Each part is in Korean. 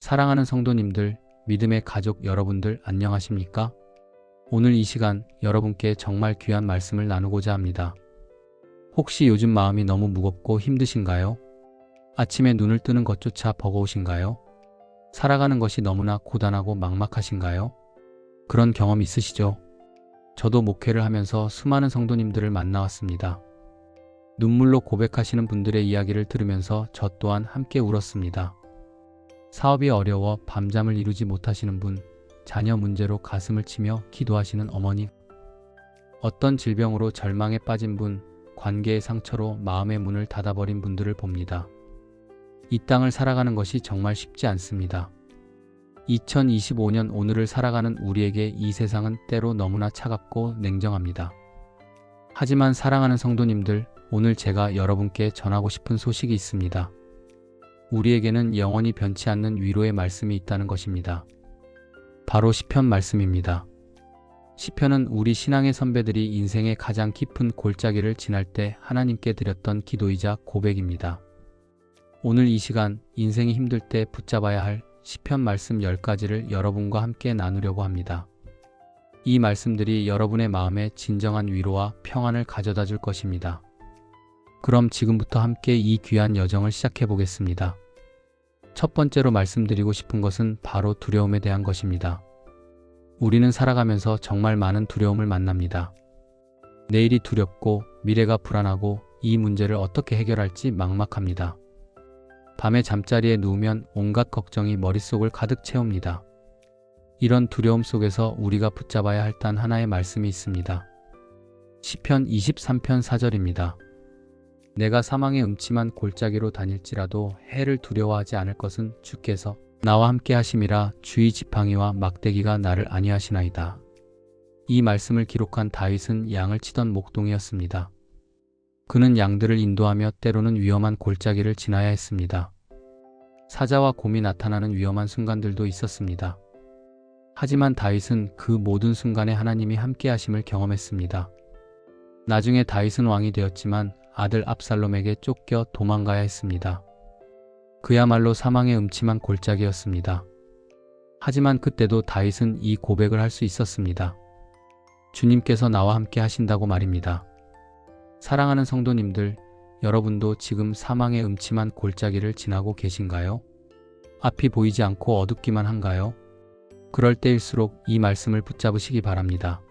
사랑하는 성도님들, 믿음의 가족 여러분들 안녕하십니까? 오늘 이 시간 여러분께 정말 귀한 말씀을 나누고자 합니다. 혹시 요즘 마음이 너무 무겁고 힘드신가요? 아침에 눈을 뜨는 것조차 버거우신가요? 살아가는 것이 너무나 고단하고 막막하신가요? 그런 경험 있으시죠? 저도 목회를 하면서 수많은 성도님들을 만나왔습니다. 눈물로 고백하시는 분들의 이야기를 들으면서 저 또한 함께 울었습니다. 사업이 어려워 밤잠을 이루지 못하시는 분, 자녀 문제로 가슴을 치며 기도하시는 어머니, 어떤 질병으로 절망에 빠진 분, 관계의 상처로 마음의 문을 닫아버린 분들을 봅니다. 이 땅을 살아가는 것이 정말 쉽지 않습니다. 2025년 오늘을 살아가는 우리에게 이 세상은 때로 너무나 차갑고 냉정합니다. 하지만 사랑하는 성도님들, 오늘 제가 여러분께 전하고 싶은 소식이 있습니다. 우리에게는 영원히 변치 않는 위로의 말씀이 있다는 것입니다. 바로 시편 말씀입니다. 시편은 우리 신앙의 선배들이 인생의 가장 깊은 골짜기를 지날 때 하나님께 드렸던 기도이자 고백입니다. 오늘 이 시간 인생이 힘들 때 붙잡아야 할 시편 말씀 10가지를 여러분과 함께 나누려고 합니다. 이 말씀들이 여러분의 마음에 진정한 위로와 평안을 가져다 줄 것입니다. 그럼 지금부터 함께 이 귀한 여정을 시작해 보겠습니다. 첫 번째로 말씀드리고 싶은 것은 바로 두려움에 대한 것입니다. 우리는 살아가면서 정말 많은 두려움을 만납니다. 내일이 두렵고 미래가 불안하고 이 문제를 어떻게 해결할지 막막합니다. 밤에 잠자리에 누우면 온갖 걱정이 머릿속을 가득 채웁니다. 이런 두려움 속에서 우리가 붙잡아야 할 단 하나의 말씀이 있습니다. 시편 23편 4절입니다. 내가 사망의 음침한 골짜기로 다닐지라도 해를 두려워하지 않을 것은 주께서 나와 함께 하심이라. 주의 지팡이와 막대기가 나를 안위하시나이다. 이 말씀을 기록한 다윗은 양을 치던 목동이었습니다. 그는 양들을 인도하며 때로는 위험한 골짜기를 지나야 했습니다. 사자와 곰이 나타나는 위험한 순간들도 있었습니다. 하지만 다윗은 그 모든 순간에 하나님이 함께 하심을 경험했습니다. 나중에 다윗은 왕이 되었지만 아들 압살롬에게 쫓겨 도망가야 했습니다. 그야말로 사망의 음침한 골짜기였습니다. 하지만 그때도 다윗은 이 고백을 할 수 있었습니다. 주님께서 나와 함께 하신다고 말입니다. 사랑하는 성도님들, 여러분도 지금 사망의 음침한 골짜기를 지나고 계신가요? 앞이 보이지 않고 어둡기만 한가요? 그럴 때일수록 이 말씀을 붙잡으시기 바랍니다.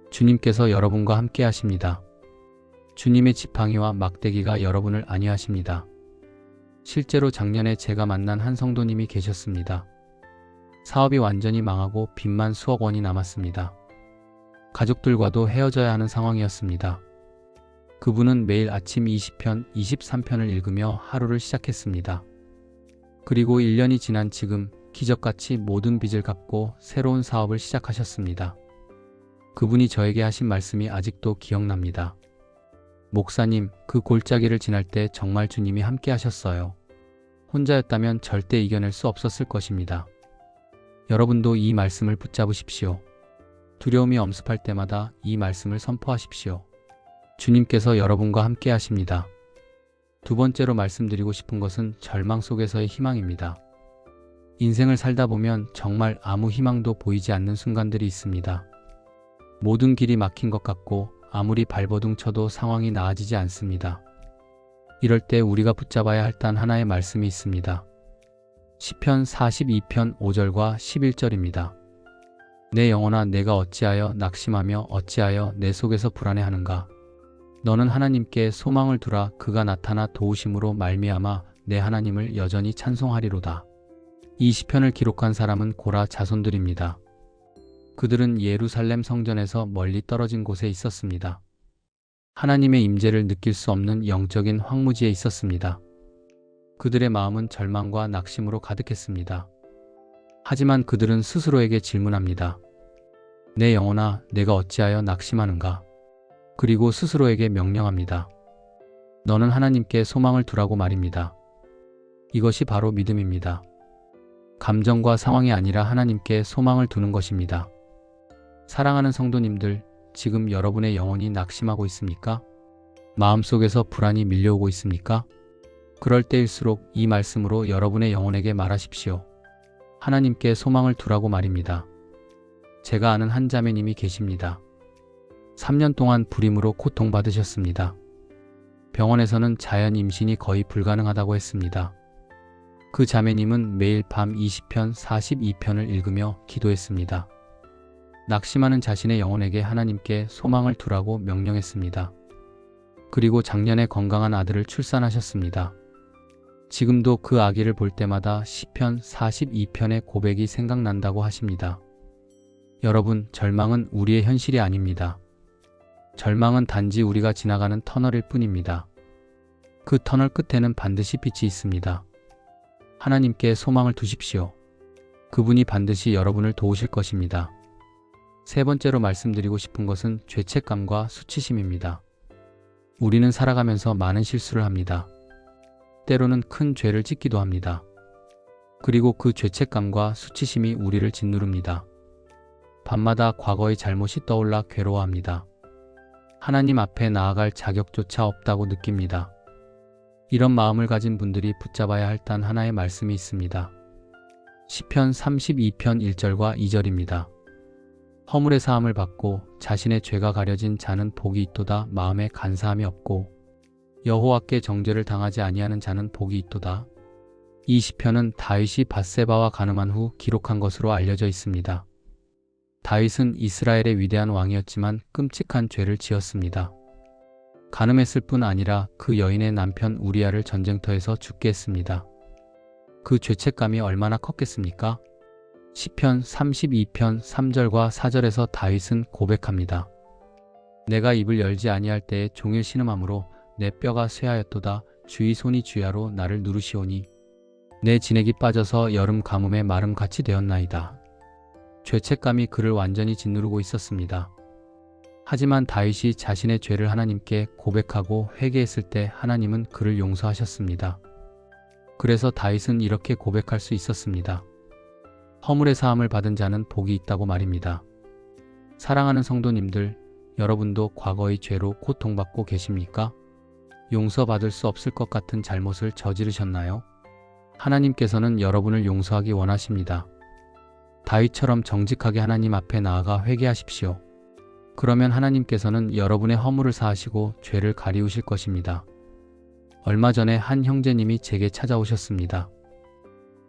주님께서 여러분과 함께 하십니다. 주님의 지팡이와 막대기가 여러분을 안위하십니다. 실제로 작년에 제가 만난 한 성도님이 계셨습니다. 사업이 완전히 망하고 빚만 수억 원이 남았습니다. 가족들과도 헤어져야 하는 상황이었습니다. 그분은 매일 아침 20편, 23편을 읽으며 하루를 시작했습니다. 그리고 1년이 지난 지금 기적같이 모든 빚을 갚고 새로운 사업을 시작하셨습니다. 그분이 저에게 하신 말씀이 아직도 기억납니다. 목사님, 그 골짜기를 지날 때 정말 주님이 함께 하셨어요. 혼자였다면 절대 이겨낼 수 없었을 것입니다. 여러분도 이 말씀을 붙잡으십시오. 두려움이 엄습할 때마다 이 말씀을 선포하십시오. 주님께서 여러분과 함께 하십니다. 두 번째로 말씀드리고 싶은 것은 절망 속에서의 희망입니다. 인생을 살다 보면 정말 아무 희망도 보이지 않는 순간들이 있습니다. 모든 길이 막힌 것 같고 아무리 발버둥 쳐도 상황이 나아지지 않습니다. 이럴 때 우리가 붙잡아야 할 단 하나의 말씀이 있습니다. 시편 42편 5절과 11절입니다. 내 영혼아, 내가 어찌하여 낙심하며 어찌하여 내 속에서 불안해하는가? 너는 하나님께 소망을 두라. 그가 나타나 도우심으로 말미암아 내 하나님을 여전히 찬송하리로다. 이 시편을 기록한 사람은 고라 자손들입니다. 그들은 예루살렘 성전에서 멀리 떨어진 곳에 있었습니다. 하나님의 임재를 느낄 수 없는 영적인 황무지에 있었습니다. 그들의 마음은 절망과 낙심으로 가득했습니다. 하지만 그들은 스스로에게 질문합니다. 내 영혼아, 내가 어찌하여 낙심하는가? 그리고 스스로에게 명령합니다. 너는 하나님께 소망을 두라고 말입니다. 이것이 바로 믿음입니다. 감정과 상황이 아니라 하나님께 소망을 두는 것입니다. 사랑하는 성도님들, 지금 여러분의 영혼이 낙심하고 있습니까? 마음속에서 불안이 밀려오고 있습니까? 그럴 때일수록 이 말씀으로 여러분의 영혼에게 말하십시오. 하나님께 소망을 두라고 말입니다. 제가 아는 한 자매님이 계십니다. 3년 동안 불임으로 고통받으셨습니다. 병원에서는 자연 임신이 거의 불가능하다고 했습니다. 그 자매님은 매일 밤 20편, 42편을 읽으며 기도했습니다. 낙심하는 자신의 영혼에게 하나님께 소망을 두라고 명령했습니다. 그리고 작년에 건강한 아들을 출산하셨습니다. 지금도 그 아기를 볼 때마다 시편 42편의 고백이 생각난다고 하십니다. 여러분, 절망은 우리의 현실이 아닙니다. 절망은 단지 우리가 지나가는 터널일 뿐입니다. 그 터널 끝에는 반드시 빛이 있습니다. 하나님께 소망을 두십시오. 그분이 반드시 여러분을 도우실 것입니다. 세 번째로 말씀드리고 싶은 것은 죄책감과 수치심입니다. 우리는 살아가면서 많은 실수를 합니다. 때로는 큰 죄를 짓기도 합니다. 그리고 그 죄책감과 수치심이 우리를 짓누릅니다. 밤마다 과거의 잘못이 떠올라 괴로워합니다. 하나님 앞에 나아갈 자격조차 없다고 느낍니다. 이런 마음을 가진 분들이 붙잡아야 할 단 하나의 말씀이 있습니다. 시편 32편 1절과 2절입니다. 허물의 사함을 받고 자신의 죄가 가려진 자는 복이 있도다. 마음에 간사함이 없고 여호와께 정죄를 당하지 아니하는 자는 복이 있도다. 이 시편은 다윗이 밧세바와 간음한 후 기록한 것으로 알려져 있습니다. 다윗은 이스라엘의 위대한 왕이었지만 끔찍한 죄를 지었습니다. 간음했을 뿐 아니라 그 여인의 남편 우리아를 전쟁터에서 죽게 했습니다. 그 죄책감이 얼마나 컸겠습니까? 시편 32편 3절과 4절에서 다윗은 고백합니다. 내가 입을 열지 아니할 때에 종일 신음함으로 내 뼈가 쇠하였도다. 주의 손이 주야로 나를 누르시오니 내 진액이 빠져서 여름 가뭄에 마름같이 되었나이다. 죄책감이 그를 완전히 짓누르고 있었습니다. 하지만 다윗이 자신의 죄를 하나님께 고백하고 회개했을 때 하나님은 그를 용서하셨습니다. 그래서 다윗은 이렇게 고백할 수 있었습니다. 허물의 사함을 받은 자는 복이 있다고 말입니다. 사랑하는 성도님들, 여러분도 과거의 죄로 고통받고 계십니까? 용서받을 수 없을 것 같은 잘못을 저지르셨나요? 하나님께서는 여러분을 용서하기 원하십니다. 다윗처럼 정직하게 하나님 앞에 나아가 회개하십시오. 그러면 하나님께서는 여러분의 허물을 사하시고 죄를 가리우실 것입니다. 얼마 전에 한 형제님이 제게 찾아오셨습니다.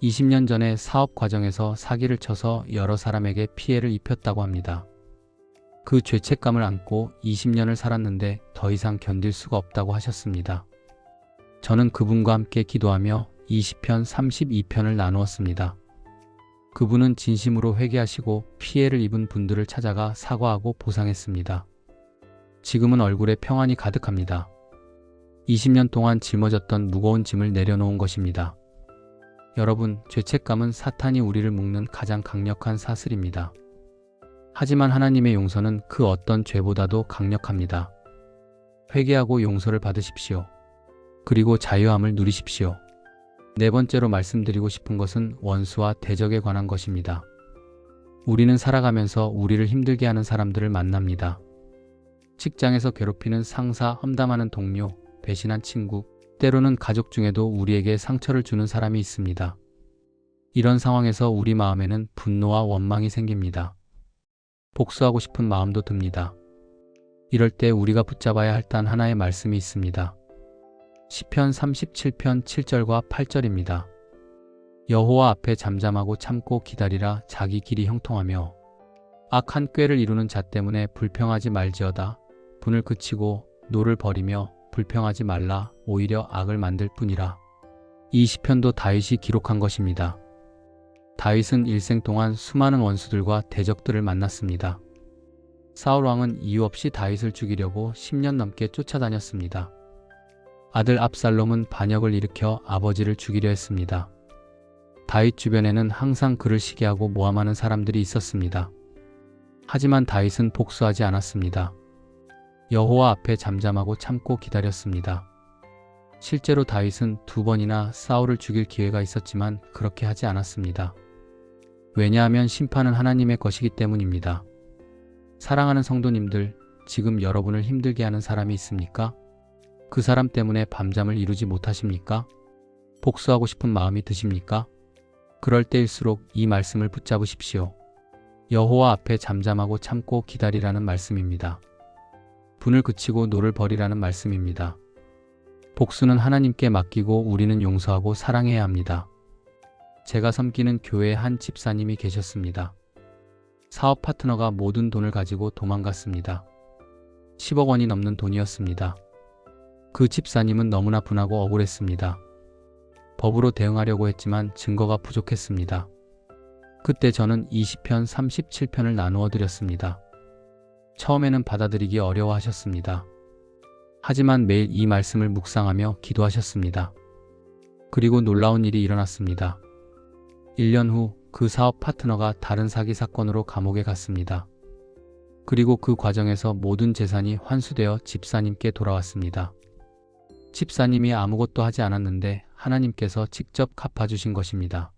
20년 전에 사업 과정에서 사기를 쳐서 여러 사람에게 피해를 입혔다고 합니다. 그 죄책감을 안고 20년을 살았는데 더 이상 견딜 수가 없다고 하셨습니다. 저는 그분과 함께 기도하며 20편 32편을 나누었습니다. 그분은 진심으로 회개하시고 피해를 입은 분들을 찾아가 사과하고 보상했습니다. 지금은 얼굴에 평안이 가득합니다. 20년 동안 짊어졌던 무거운 짐을 내려놓은 것입니다. 여러분, 죄책감은 사탄이 우리를 묶는 가장 강력한 사슬입니다. 하지만 하나님의 용서는 그 어떤 죄보다도 강력합니다. 회개하고 용서를 받으십시오. 그리고 자유함을 누리십시오. 네 번째로 말씀드리고 싶은 것은 원수와 대적에 관한 것입니다. 우리는 살아가면서 우리를 힘들게 하는 사람들을 만납니다. 직장에서 괴롭히는 상사, 험담하는 동료, 배신한 친구, 때로는 가족 중에도 우리에게 상처를 주는 사람이 있습니다. 이런 상황에서 우리 마음에는 분노와 원망이 생깁니다. 복수하고 싶은 마음도 듭니다. 이럴 때 우리가 붙잡아야 할 단 하나의 말씀이 있습니다. 시편 37편 7절과 8절입니다. 여호와 앞에 잠잠하고 참고 기다리라. 자기 길이 형통하며 악한 꾀를 이루는 자 때문에 불평하지 말지어다. 분을 그치고 노를 버리며 불평하지 말라. 오히려 악을 만들 뿐이라. 이 시편도 다윗이 기록한 것입니다. 다윗은 일생 동안 수많은 원수들과 대적들을 만났습니다. 사울 왕은 이유 없이 다윗을 죽이려고 10년 넘게 쫓아다녔습니다. 아들 압살롬은 반역을 일으켜 아버지를 죽이려 했습니다. 다윗 주변에는 항상 그를 시기하고 모함하는 사람들이 있었습니다. 하지만 다윗은 복수하지 않았습니다. 여호와 앞에 잠잠하고 참고 기다렸습니다. 실제로 다윗은 2번이나 사울을 죽일 기회가 있었지만 그렇게 하지 않았습니다. 왜냐하면 심판은 하나님의 것이기 때문입니다. 사랑하는 성도님들, 지금 여러분을 힘들게 하는 사람이 있습니까? 그 사람 때문에 밤잠을 이루지 못하십니까? 복수하고 싶은 마음이 드십니까? 그럴 때일수록 이 말씀을 붙잡으십시오. 여호와 앞에 잠잠하고 참고 기다리라는 말씀입니다. 분을 그치고 노를 버리라는 말씀입니다. 복수는 하나님께 맡기고 우리는 용서하고 사랑해야 합니다. 제가 섬기는 교회에 한 집사님이 계셨습니다. 사업 파트너가 모든 돈을 가지고 도망갔습니다. 10억 원이 넘는 돈이었습니다. 그 집사님은 너무나 분하고 억울했습니다. 법으로 대응하려고 했지만 증거가 부족했습니다. 그때 저는 20편 37편을 나누어 드렸습니다. 처음에는 받아들이기 어려워하셨습니다. 하지만 매일 이 말씀을 묵상하며 기도하셨습니다. 그리고 놀라운 일이 일어났습니다. 1년 후 그 사업 파트너가 다른 사기 사건으로 감옥에 갔습니다. 그리고 그 과정에서 모든 재산이 환수되어 집사님께 돌아왔습니다. 집사님이 아무것도 하지 않았는데 하나님께서 직접 갚아주신 것입니다.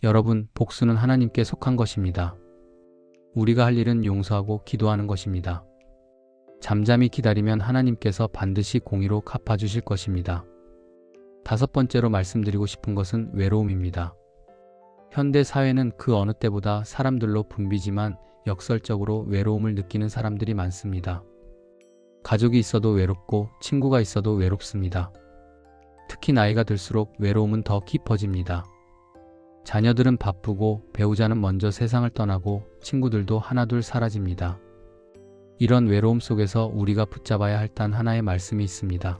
여러분, 복수는 하나님께 속한 것입니다. 우리가 할 일은 용서하고 기도하는 것입니다. 잠잠히 기다리면 하나님께서 반드시 공의로 갚아주실 것입니다. 5번째로 말씀드리고 싶은 것은 외로움입니다. 현대 사회는 그 어느 때보다 사람들로 붐비지만 역설적으로 외로움을 느끼는 사람들이 많습니다. 가족이 있어도 외롭고 친구가 있어도 외롭습니다. 특히 나이가 들수록 외로움은 더 깊어집니다. 자녀들은 바쁘고 배우자는 먼저 세상을 떠나고 친구들도 하나둘 사라집니다. 이런 외로움 속에서 우리가 붙잡아야 할 단 하나의 말씀이 있습니다.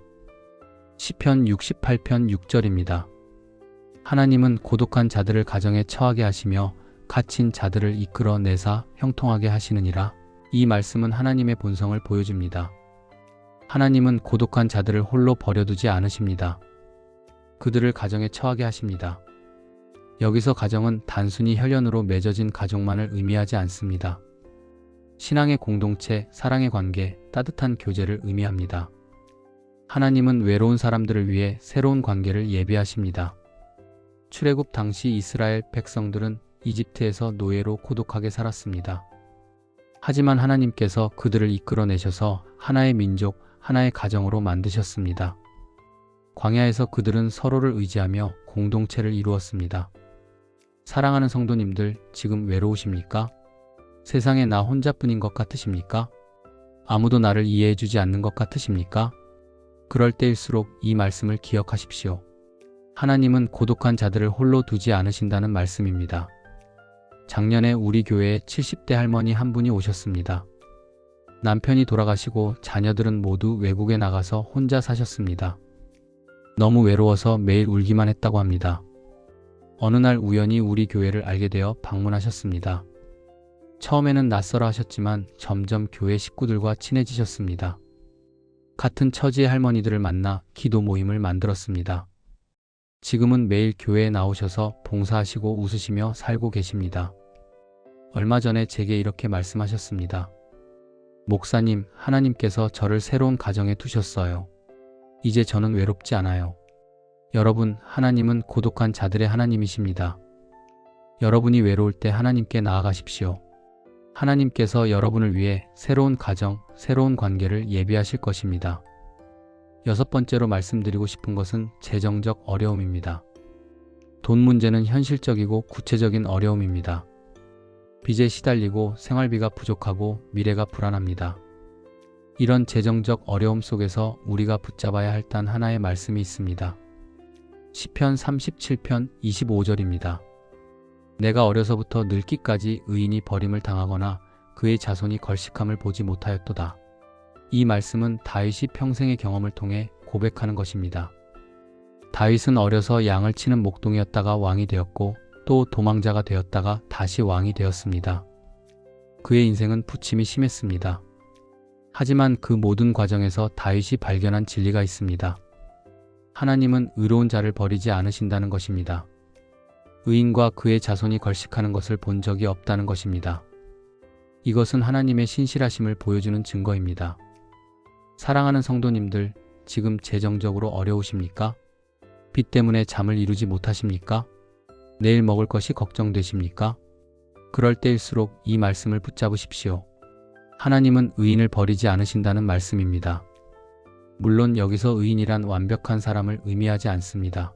시편 68편 6절입니다. 하나님은 고독한 자들을 가정에 처하게 하시며 갇힌 자들을 이끌어내사 형통하게 하시느니라. 이 말씀은 하나님의 본성을 보여줍니다. 하나님은 고독한 자들을 홀로 버려두지 않으십니다. 그들을 가정에 처하게 하십니다. 여기서 가정은 단순히 혈연으로 맺어진 가족만을 의미하지 않습니다. 신앙의 공동체, 사랑의 관계, 따뜻한 교제를 의미합니다. 하나님은 외로운 사람들을 위해 새로운 관계를 예비하십니다. 출애굽 당시 이스라엘 백성들은 이집트에서 노예로 고독하게 살았습니다. 하지만 하나님께서 그들을 이끌어내셔서 하나의 민족, 하나의 가정으로 만드셨습니다. 광야에서 그들은 서로를 의지하며 공동체를 이루었습니다. 사랑하는 성도님들, 지금 외로우십니까? 세상에 나 혼자뿐인 것 같으십니까? 아무도 나를 이해해주지 않는 것 같으십니까? 그럴 때일수록 이 말씀을 기억하십시오. 하나님은 고독한 자들을 홀로 두지 않으신다는 말씀입니다. 작년에 우리 교회에 70대 할머니 한 분이 오셨습니다. 남편이 돌아가시고 자녀들은 모두 외국에 나가서 혼자 사셨습니다. 너무 외로워서 매일 울기만 했다고 합니다. 어느 날 우연히 우리 교회를 알게 되어 방문하셨습니다. 처음에는 낯설어 하셨지만 점점 교회 식구들과 친해지셨습니다. 같은 처지의 할머니들을 만나 기도 모임을 만들었습니다. 지금은 매일 교회에 나오셔서 봉사하시고 웃으시며 살고 계십니다. 얼마 전에 제게 이렇게 말씀하셨습니다. 목사님, 하나님께서 저를 새로운 가정에 두셨어요. 이제 저는 외롭지 않아요. 여러분, 하나님은 고독한 자들의 하나님이십니다. 여러분이 외로울 때 하나님께 나아가십시오. 하나님께서 여러분을 위해 새로운 가정, 새로운 관계를 예비하실 것입니다. 6번째로 말씀드리고 싶은 것은 재정적 어려움입니다. 돈 문제는 현실적이고 구체적인 어려움입니다. 빚에 시달리고 생활비가 부족하고 미래가 불안합니다. 이런 재정적 어려움 속에서 우리가 붙잡아야 할 단 하나의 말씀이 있습니다. 시편 37편 25절입니다. 내가 어려서부터 늙기까지 의인이 버림을 당하거나 그의 자손이 걸식함을 보지 못하였도다. 이 말씀은 다윗이 평생의 경험을 통해 고백하는 것입니다. 다윗은 어려서 양을 치는 목동이었다가 왕이 되었고 또 도망자가 되었다가 다시 왕이 되었습니다. 그의 인생은 부침이 심했습니다. 하지만 그 모든 과정에서 다윗이 발견한 진리가 있습니다. 하나님은 의로운 자를 버리지 않으신다는 것입니다. 의인과 그의 자손이 걸식하는 것을 본 적이 없다는 것입니다. 이것은 하나님의 신실하심을 보여주는 증거입니다. 사랑하는 성도님들, 지금 재정적으로 어려우십니까? 빚 때문에 잠을 이루지 못하십니까? 내일 먹을 것이 걱정되십니까? 그럴 때일수록 이 말씀을 붙잡으십시오. 하나님은 의인을 버리지 않으신다는 말씀입니다. 물론 여기서 의인이란 완벽한 사람을 의미하지 않습니다.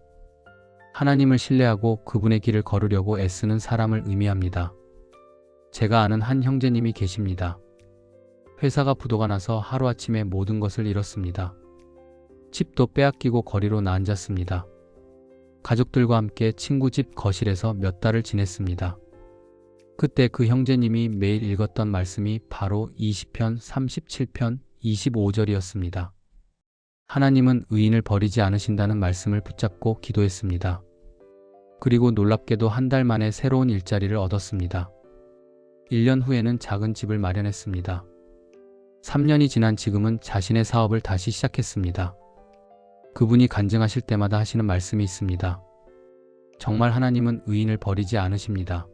하나님을 신뢰하고 그분의 길을 걸으려고 애쓰는 사람을 의미합니다. 제가 아는 한 형제님이 계십니다. 회사가 부도가 나서 하루아침에 모든 것을 잃었습니다. 집도 빼앗기고 거리로 나앉았습니다. 가족들과 함께 친구 집 거실에서 몇 달을 지냈습니다. 그때 그 형제님이 매일 읽었던 말씀이 바로 20편, 37편, 25절이었습니다. 하나님은 의인을 버리지 않으신다는 말씀을 붙잡고 기도했습니다. 그리고 놀랍게도 한 달 만에 새로운 일자리를 얻었습니다. 1년 후에는 작은 집을 마련했습니다. 3년이 지난 지금은 자신의 사업을 다시 시작했습니다. 그분이 간증하실 때마다 하시는 말씀이 있습니다. 정말 하나님은 의인을 버리지 않으십니다.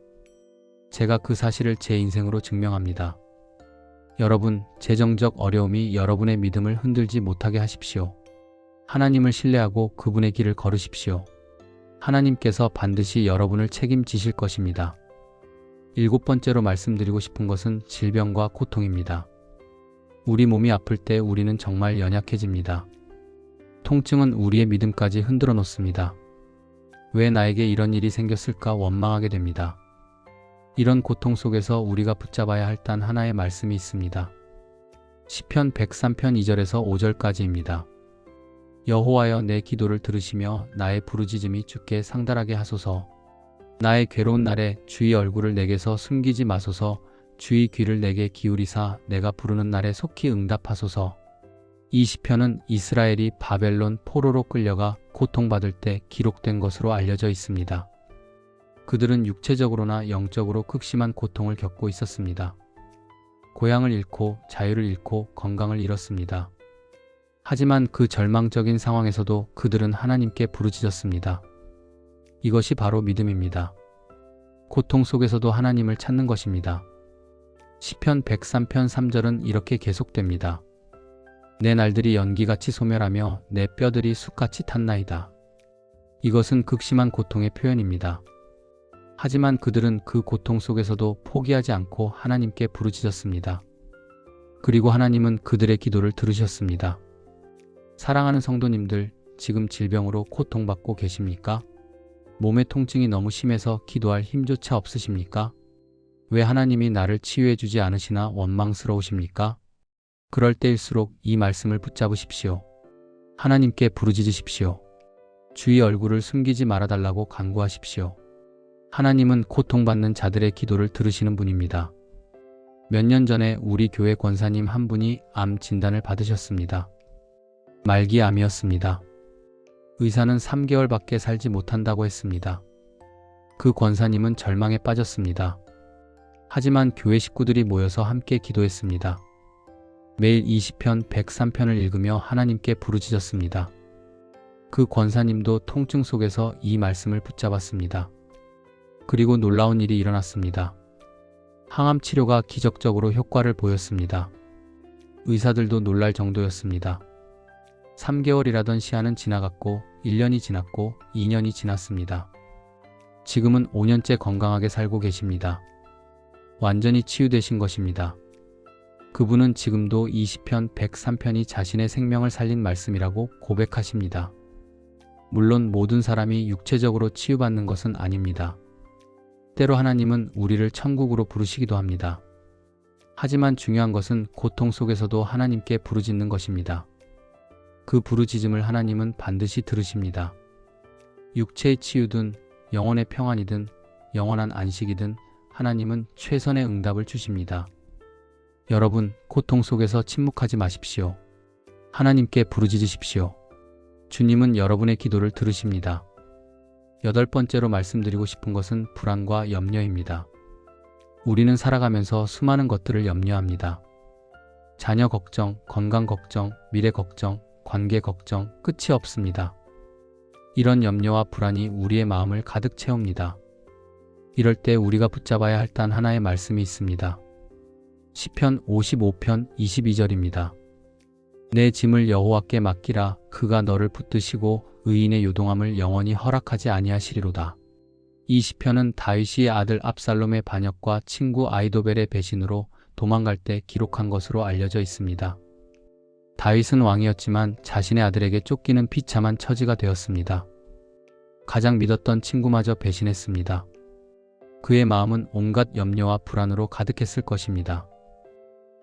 제가 그 사실을 제 인생으로 증명합니다. 여러분, 재정적 어려움이 여러분의 믿음을 흔들지 못하게 하십시오. 하나님을 신뢰하고 그분의 길을 걸으십시오. 하나님께서 반드시 여러분을 책임지실 것입니다. 7번째로 말씀드리고 싶은 것은 질병과 고통입니다. 우리 몸이 아플 때 우리는 정말 연약해집니다. 통증은 우리의 믿음까지 흔들어 놓습니다. 왜 나에게 이런 일이 생겼을까 원망하게 됩니다. 이런 고통 속에서 우리가 붙잡아야 할 단 하나의 말씀이 있습니다. 시편 103편 2절에서 5절까지입니다. 여호와여, 내 기도를 들으시며 나의 부르짖음이 주께 상달하게 하소서. 나의 괴로운 날에 주의 얼굴을 내게서 숨기지 마소서. 주의 귀를 내게 기울이사 내가 부르는 날에 속히 응답하소서. 이 시편은 이스라엘이 바벨론 포로로 끌려가 고통받을 때 기록된 것으로 알려져 있습니다. 그들은 육체적으로나 영적으로 극심한 고통을 겪고 있었습니다. 고향을 잃고 자유를 잃고 건강을 잃었습니다. 하지만 그 절망적인 상황에서도 그들은 하나님께 부르짖었습니다. 이것이 바로 믿음입니다. 고통 속에서도 하나님을 찾는 것입니다. 시편 103편 3절은 이렇게 계속됩니다. 내 날들이 연기같이 소멸하며 내 뼈들이 숯같이 탔나이다. 이것은 극심한 고통의 표현입니다. 하지만 그들은 그 고통 속에서도 포기하지 않고 하나님께 부르짖었습니다. 그리고 하나님은 그들의 기도를 들으셨습니다. 사랑하는 성도님들, 지금 질병으로 고통받고 계십니까? 몸의 통증이 너무 심해서 기도할 힘조차 없으십니까? 왜 하나님이 나를 치유해 주지 않으시나 원망스러우십니까? 그럴 때일수록 이 말씀을 붙잡으십시오. 하나님께 부르짖으십시오. 주의 얼굴을 숨기지 말아달라고 간구하십시오. 하나님은 고통받는 자들의 기도를 들으시는 분입니다. 몇 년 전에 우리 교회 권사님 한 분이 암 진단을 받으셨습니다. 말기암이었습니다. 의사는 3개월밖에 살지 못한다고 했습니다. 그 권사님은 절망에 빠졌습니다. 하지만 교회 식구들이 모여서 함께 기도했습니다. 매일 20편 103편을 읽으며 하나님께 부르짖었습니다. 그 권사님도 통증 속에서 이 말씀을 붙잡았습니다. 그리고 놀라운 일이 일어났습니다. 항암 치료가 기적적으로 효과를 보였습니다. 의사들도 놀랄 정도였습니다. 3개월이라던 시한은 지나갔고 1년이 지났고 2년이 지났습니다. 지금은 5년째 건강하게 살고 계십니다. 완전히 치유되신 것입니다. 그분은 지금도 20편 103편이 자신의 생명을 살린 말씀이라고 고백하십니다. 물론 모든 사람이 육체적으로 치유받는 것은 아닙니다. 때로 하나님은 우리를 천국으로 부르시기도 합니다. 하지만 중요한 것은 고통 속에서도 하나님께 부르짖는 것입니다. 그 부르짖음을 하나님은 반드시 들으십니다. 육체의 치유든 영혼의 평안이든 영원한 안식이든 하나님은 최선의 응답을 주십니다. 여러분, 고통 속에서 침묵하지 마십시오. 하나님께 부르짖으십시오. 주님은 여러분의 기도를 들으십니다. 8번째로 말씀드리고 싶은 것은 불안과 염려입니다. 우리는 살아가면서 수많은 것들을 염려합니다. 자녀 걱정, 건강 걱정, 미래 걱정, 관계 걱정, 끝이 없습니다. 이런 염려와 불안이 우리의 마음을 가득 채웁니다. 이럴 때 우리가 붙잡아야 할 단 하나의 말씀이 있습니다. 시편 55편 22절입니다. 내 짐을 여호와께 맡기라. 그가 너를 붙드시고 의인의 요동함을 영원히 허락하지 아니하시리로다. 이 시편은 다윗이 아들 압살롬의 반역과 친구 아이도벨의 배신으로 도망갈 때 기록한 것으로 알려져 있습니다. 다윗은 왕이었지만 자신의 아들에게 쫓기는 비참한 처지가 되었습니다. 가장 믿었던 친구마저 배신했습니다. 그의 마음은 온갖 염려와 불안으로 가득했을 것입니다.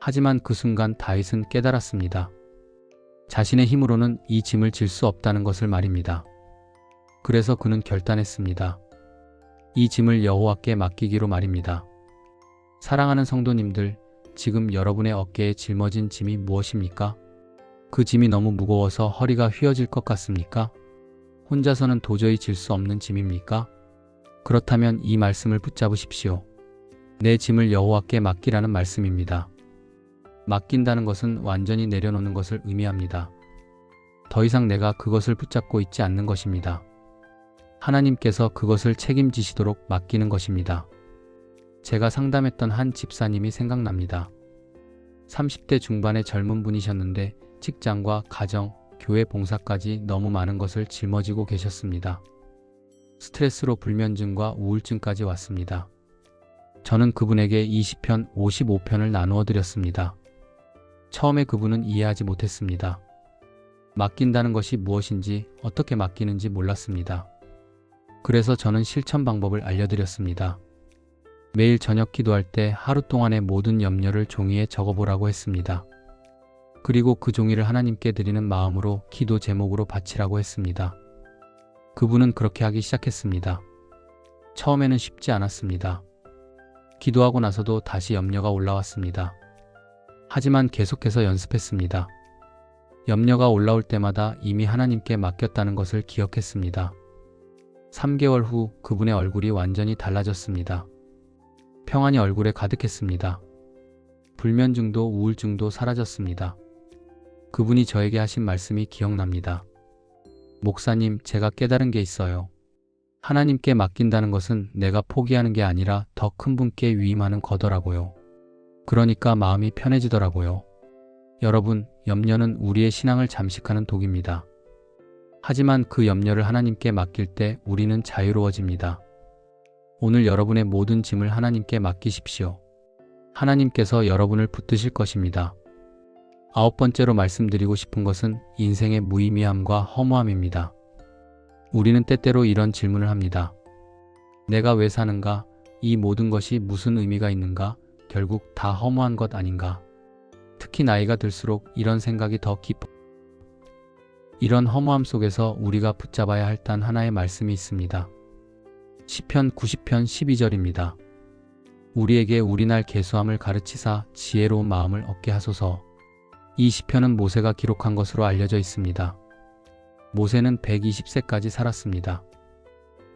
하지만 그 순간 다윗은 깨달았습니다. 자신의 힘으로는 이 짐을 질 수 없다는 것을 말입니다. 그래서 그는 결단했습니다. 이 짐을 여호와께 맡기기로 말입니다. 사랑하는 성도님들, 지금 여러분의 어깨에 짊어진 짐이 무엇입니까? 그 짐이 너무 무거워서 허리가 휘어질 것 같습니까? 혼자서는 도저히 질 수 없는 짐입니까? 그렇다면 이 말씀을 붙잡으십시오. 내 짐을 여호와께 맡기라는 말씀입니다. 맡긴다는 것은 완전히 내려놓는 것을 의미합니다. 더 이상 내가 그것을 붙잡고 있지 않는 것입니다. 하나님께서 그것을 책임지시도록 맡기는 것입니다. 제가 상담했던 한 집사님이 생각납니다. 30대 중반의 젊은 분이셨는데 직장과 가정, 교회 봉사까지 너무 많은 것을 짊어지고 계셨습니다. 스트레스로 불면증과 우울증까지 왔습니다. 저는 그분에게 20편, 55편을 나누어 드렸습니다. 처음에 그분은 이해하지 못했습니다. 맡긴다는 것이 무엇인지, 어떻게 맡기는지 몰랐습니다. 그래서 저는 실천 방법을 알려드렸습니다. 매일 저녁 기도할 때 하루 동안의 모든 염려를 종이에 적어보라고 했습니다. 그리고 그 종이를 하나님께 드리는 마음으로 기도 제목으로 바치라고 했습니다. 그분은 그렇게 하기 시작했습니다. 처음에는 쉽지 않았습니다. 기도하고 나서도 다시 염려가 올라왔습니다. 하지만 계속해서 연습했습니다. 염려가 올라올 때마다 이미 하나님께 맡겼다는 것을 기억했습니다. 3개월 후 그분의 얼굴이 완전히 달라졌습니다. 평안이 얼굴에 가득했습니다. 불면증도 우울증도 사라졌습니다. 그분이 저에게 하신 말씀이 기억납니다. 목사님, 제가 깨달은 게 있어요. 하나님께 맡긴다는 것은 내가 포기하는 게 아니라 더 큰 분께 위임하는 거더라고요. 그러니까 마음이 편해지더라고요. 여러분, 염려는 우리의 신앙을 잠식하는 독입니다. 하지만 그 염려를 하나님께 맡길 때 우리는 자유로워집니다. 오늘 여러분의 모든 짐을 하나님께 맡기십시오. 하나님께서 여러분을 붙드실 것입니다. 9번째로 말씀드리고 싶은 것은 인생의 무의미함과 허무함입니다. 우리는 때때로 이런 질문을 합니다. 내가 왜 사는가? 이 모든 것이 무슨 의미가 있는가? 결국 다 허무한 것 아닌가? 특히 나이가 들수록 이런 생각이 더 깊어. 이런 허무함 속에서 우리가 붙잡아야 할 단 하나의 말씀이 있습니다. 시편 90편 12절입니다. 우리에게 우리날 계수함을 가르치사 지혜로운 마음을 얻게 하소서. 이 시편은 모세가 기록한 것으로 알려져 있습니다. 모세는 120세까지 살았습니다.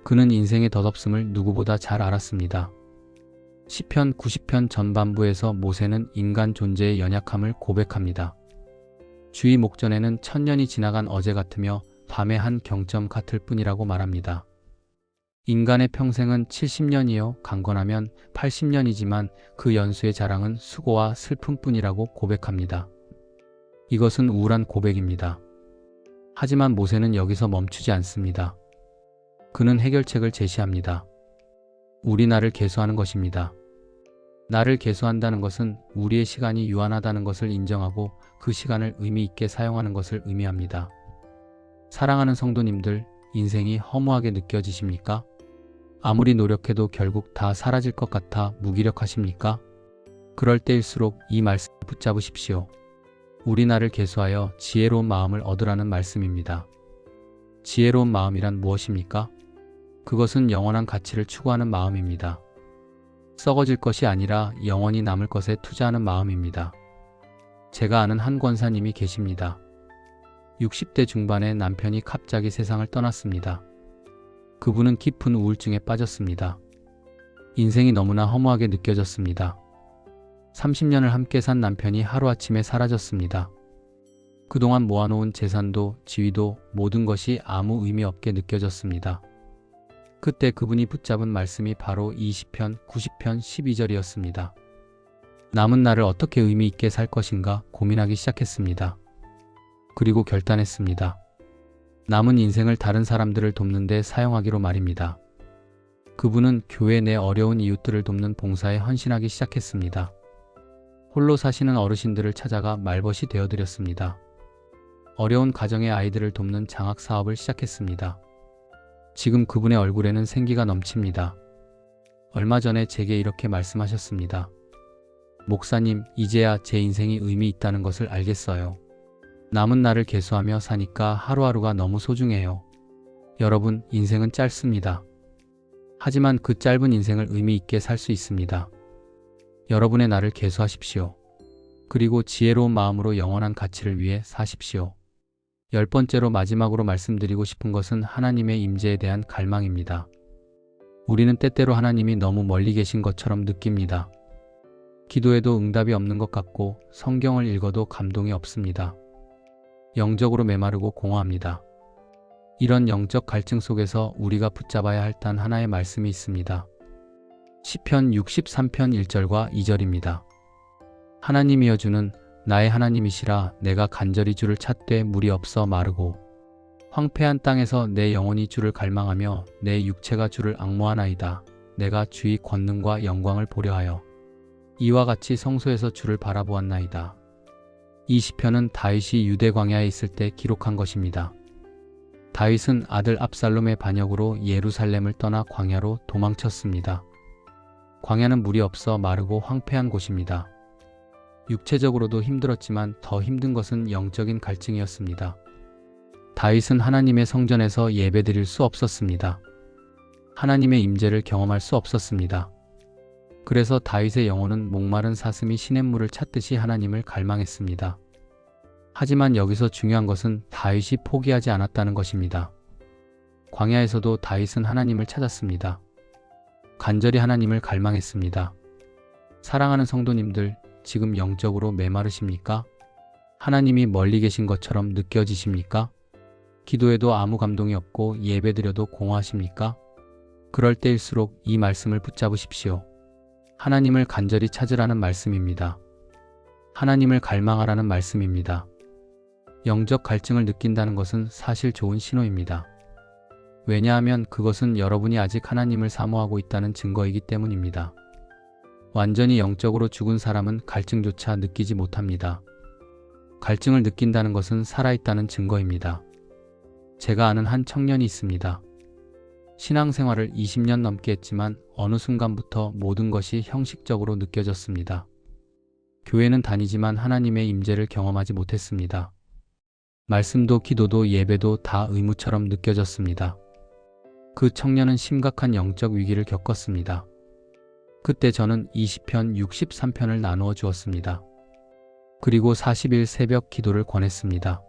그는 인생의 덧없음을 누구보다 잘 알았습니다. 시편 90편 전반부에서 모세는 인간 존재의 연약함을 고백합니다. 주의 목전에는 천년이 지나간 어제 같으며 밤의 한 경점 같을 뿐이라고 말합니다. 인간의 평생은 70년이요 강건하면 80년이지만 그 연수의 자랑은 수고와 슬픔뿐이라고 고백합니다. 이것은 우울한 고백입니다. 하지만 모세는 여기서 멈추지 않습니다. 그는 해결책을 제시합니다. 우리 나를 계수하는 것입니다. 나를 계수한다는 것은 우리의 시간이 유한하다는 것을 인정하고 그 시간을 의미 있게 사용하는 것을 의미합니다. 사랑하는 성도님들, 인생이 허무하게 느껴지십니까? 아무리 노력해도 결국 다 사라질 것 같아 무기력하십니까? 그럴 때일수록 이 말씀을 붙잡으십시오. 우리 나를 계수하여 지혜로운 마음을 얻으라는 말씀입니다. 지혜로운 마음이란 무엇입니까? 그것은 영원한 가치를 추구하는 마음입니다. 썩어질 것이 아니라 영원히 남을 것에 투자하는 마음입니다. 제가 아는 한 권사님이 계십니다. 60대 중반에 남편이 갑자기 세상을 떠났습니다. 그분은 깊은 우울증에 빠졌습니다. 인생이 너무나 허무하게 느껴졌습니다. 30년을 함께 산 남편이 하루아침에 사라졌습니다. 그동안 모아놓은 재산도 지위도 모든 것이 아무 의미 없게 느껴졌습니다. 그때 그분이 붙잡은 말씀이 바로 20편 90편 12절이었습니다. 남은 날을 어떻게 의미 있게 살 것인가 고민하기 시작했습니다. 그리고 결단했습니다. 남은 인생을 다른 사람들을 돕는 데 사용하기로 말입니다. 그분은 교회 내 어려운 이웃들을 돕는 봉사에 헌신하기 시작했습니다. 홀로 사시는 어르신들을 찾아가 말벗이 되어드렸습니다. 어려운 가정의 아이들을 돕는 장학 사업을 시작했습니다. 지금 그분의 얼굴에는 생기가 넘칩니다. 얼마 전에 제게 이렇게 말씀하셨습니다. 목사님, 이제야 제 인생이 의미 있다는 것을 알겠어요. 남은 날을 계수하며 사니까 하루하루가 너무 소중해요. 여러분, 인생은 짧습니다. 하지만 그 짧은 인생을 의미 있게 살 수 있습니다. 여러분의 날을 계수하십시오. 그리고 지혜로운 마음으로 영원한 가치를 위해 사십시오. 10번째로 마지막으로 말씀드리고 싶은 것은 하나님의 임재에 대한 갈망입니다. 우리는 때때로 하나님이 너무 멀리 계신 것처럼 느낍니다. 기도해도 응답이 없는 것 같고 성경을 읽어도 감동이 없습니다. 영적으로 메마르고 공허합니다. 이런 영적 갈증 속에서 우리가 붙잡아야 할 단 하나의 말씀이 있습니다. 시편 63편 1절과 2절입니다. 하나님이여 주는 나의 하나님이시라. 내가 간절히 주를 찾되 물이 없어 마르고 황폐한 땅에서 내 영혼이 주를 갈망하며 내 육체가 주를 앙모하나이다. 내가 주의 권능과 영광을 보려 하여 이와 같이 성소에서 주를 바라보았나이다. 이 시편은 다윗이 유대 광야에 있을 때 기록한 것입니다. 다윗은 아들 압살롬의 반역으로 예루살렘을 떠나 광야로 도망쳤습니다. 광야는 물이 없어 마르고 황폐한 곳입니다. 육체적으로도 힘들었지만 더 힘든 것은 영적인 갈증이었습니다. 다윗은 하나님의 성전에서 예배드릴 수 없었습니다. 하나님의 임재를 경험할 수 없었습니다. 그래서 다윗의 영혼은 목마른 사슴이 시냇물을 찾듯이 하나님을 갈망했습니다. 하지만 여기서 중요한 것은 다윗이 포기하지 않았다는 것입니다. 광야에서도 다윗은 하나님을 찾았습니다. 간절히 하나님을 갈망했습니다. 사랑하는 성도님들, 지금 영적으로 메마르십니까? 하나님이 멀리 계신 것처럼 느껴지십니까? 기도해도 아무 감동이 없고 예배드려도 공허하십니까? 그럴 때일수록 이 말씀을 붙잡으십시오. 하나님을 간절히 찾으라는 말씀입니다. 하나님을 갈망하라는 말씀입니다. 영적 갈증을 느낀다는 것은 사실 좋은 신호입니다. 왜냐하면 그것은 여러분이 아직 하나님을 사모하고 있다는 증거이기 때문입니다. 완전히 영적으로 죽은 사람은 갈증조차 느끼지 못합니다. 갈증을 느낀다는 것은 살아있다는 증거입니다. 제가 아는 한 청년이 있습니다. 신앙생활을 20년 넘게 했지만 어느 순간부터 모든 것이 형식적으로 느껴졌습니다. 교회는 다니지만 하나님의 임재를 경험하지 못했습니다. 말씀도 기도도 예배도 다 의무처럼 느껴졌습니다. 그 청년은 심각한 영적 위기를 겪었습니다. 그때 저는 이 시편 63편을 나누어 주었습니다. 그리고 40일 새벽 기도를 권했습니다.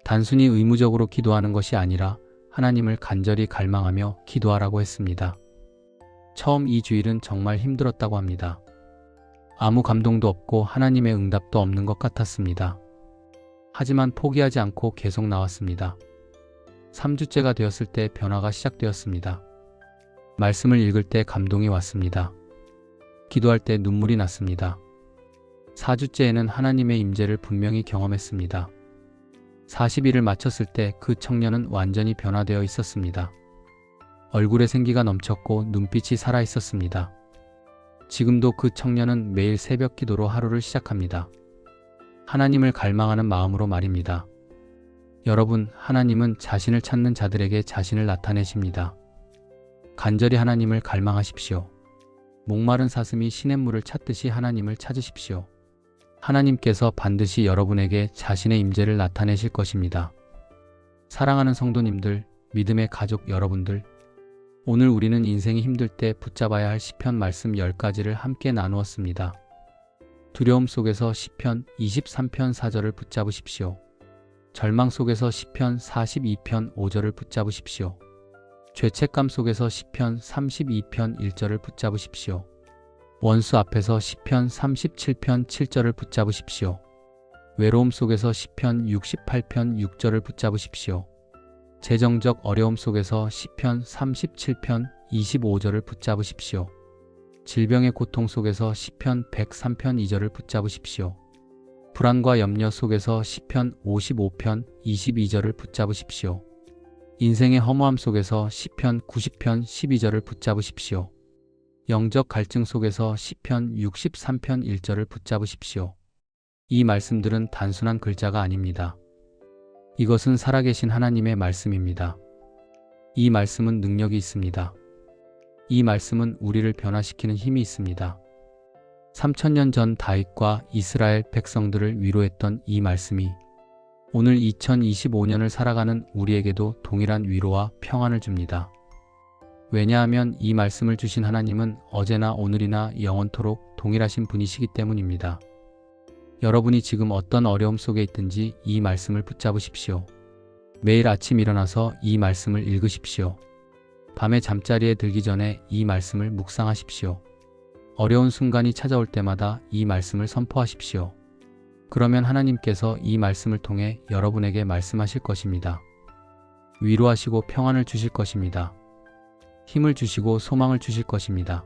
단순히 의무적으로 기도하는 것이 아니라 하나님을 간절히 갈망하며 기도하라고 했습니다. 처음 2주일은 정말 힘들었다고 합니다. 아무 감동도 없고 하나님의 응답도 없는 것 같았습니다. 하지만 포기하지 않고 계속 나왔습니다. 3주째가 되었을 때 변화가 시작되었습니다. 말씀을 읽을 때 감동이 왔습니다. 기도할 때 눈물이 났습니다. 4주째에는 하나님의 임재를 분명히 경험했습니다. 40일을 마쳤을 때 그 청년은 완전히 변화되어 있었습니다. 얼굴에 생기가 넘쳤고 눈빛이 살아 있었습니다. 지금도 그 청년은 매일 새벽 기도로 하루를 시작합니다. 하나님을 갈망하는 마음으로 말입니다. 여러분, 하나님은 자신을 찾는 자들에게 자신을 나타내십니다. 간절히 하나님을 갈망하십시오. 목마른 사슴이 시냇물을 찾듯이 하나님을 찾으십시오. 하나님께서 반드시 여러분에게 자신의 임재를 나타내실 것입니다. 사랑하는 성도님들, 믿음의 가족 여러분들, 오늘 우리는 인생이 힘들 때 붙잡아야 할 시편 말씀 10가지를 함께 나누었습니다. 두려움 속에서 시편 23편 4절을 붙잡으십시오. 절망 속에서 시편 42편 5절을 붙잡으십시오. 죄책감 속에서 시편 32편 1절을 붙잡으십시오. 원수 앞에서 시편 37편 7절을 붙잡으십시오. 외로움 속에서 시편 68편 6절을 붙잡으십시오. 재정적 어려움 속에서 시편 37편 25절을 붙잡으십시오. 질병의 고통 속에서 시편 103편 2절을 붙잡으십시오. 불안과 염려 속에서 시편 55편 22절을 붙잡으십시오. 인생의 허무함 속에서 시편 90편 12절을 붙잡으십시오. 영적 갈증 속에서 시편 63편 1절을 붙잡으십시오. 이 말씀들은 단순한 글자가 아닙니다. 이것은 살아계신 하나님의 말씀입니다. 이 말씀은 능력이 있습니다. 이 말씀은 우리를 변화시키는 힘이 있습니다. 3000년 전 다윗과 이스라엘 백성들을 위로했던 이 말씀이 오늘 2025년을 살아가는 우리에게도 동일한 위로와 평안을 줍니다. 왜냐하면 이 말씀을 주신 하나님은 어제나 오늘이나 영원토록 동일하신 분이시기 때문입니다. 여러분이 지금 어떤 어려움 속에 있든지 이 말씀을 붙잡으십시오. 매일 아침 일어나서 이 말씀을 읽으십시오. 밤에 잠자리에 들기 전에 이 말씀을 묵상하십시오. 어려운 순간이 찾아올 때마다 이 말씀을 선포하십시오. 그러면 하나님께서 이 말씀을 통해 여러분에게 말씀하실 것입니다. 위로하시고 평안을 주실 것입니다. 힘을 주시고 소망을 주실 것입니다.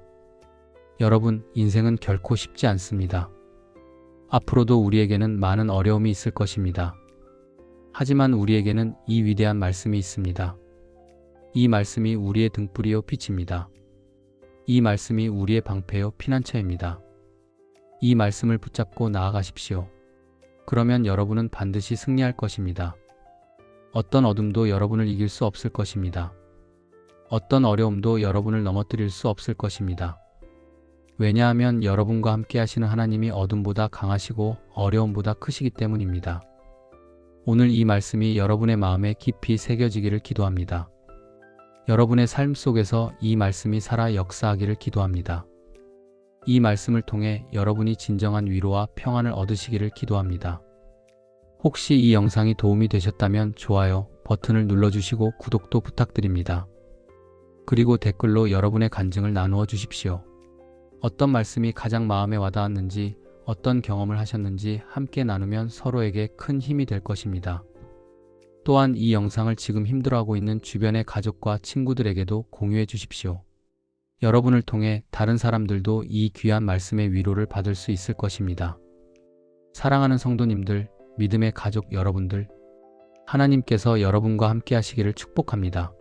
여러분, 인생은 결코 쉽지 않습니다. 앞으로도 우리에게는 많은 어려움이 있을 것입니다. 하지만 우리에게는 이 위대한 말씀이 있습니다. 이 말씀이 우리의 등불이요 빛입니다. 이 말씀이 우리의 방패요 피난처입니다. 이 말씀을 붙잡고 나아가십시오. 그러면 여러분은 반드시 승리할 것입니다. 어떤 어둠도 여러분을 이길 수 없을 것입니다. 어떤 어려움도 여러분을 넘어뜨릴 수 없을 것입니다. 왜냐하면 여러분과 함께 하시는 하나님이 어둠보다 강하시고 어려움보다 크시기 때문입니다. 오늘 이 말씀이 여러분의 마음에 깊이 새겨지기를 기도합니다. 여러분의 삶 속에서 이 말씀이 살아 역사하기를 기도합니다. 이 말씀을 통해 여러분이 진정한 위로와 평안을 얻으시기를 기도합니다. 혹시 이 영상이 도움이 되셨다면 좋아요 버튼을 눌러주시고 구독도 부탁드립니다. 그리고 댓글로 여러분의 간증을 나누어 주십시오. 어떤 말씀이 가장 마음에 와닿았는지, 어떤 경험을 하셨는지 함께 나누면 서로에게 큰 힘이 될 것입니다. 또한 이 영상을 지금 힘들어하고 있는 주변의 가족과 친구들에게도 공유해 주십시오. 여러분을 통해 다른 사람들도 이 귀한 말씀의 위로를 받을 수 있을 것입니다. 사랑하는 성도님들, 믿음의 가족 여러분들, 하나님께서 여러분과 함께 하시기를 축복합니다.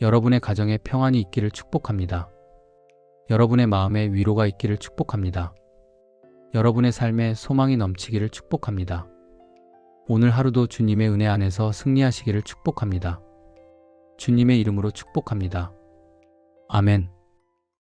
여러분의 가정에 평안이 있기를 축복합니다. 여러분의 마음에 위로가 있기를 축복합니다. 여러분의 삶에 소망이 넘치기를 축복합니다. 오늘 하루도 주님의 은혜 안에서 승리하시기를 축복합니다. 주님의 이름으로 축복합니다. 아멘.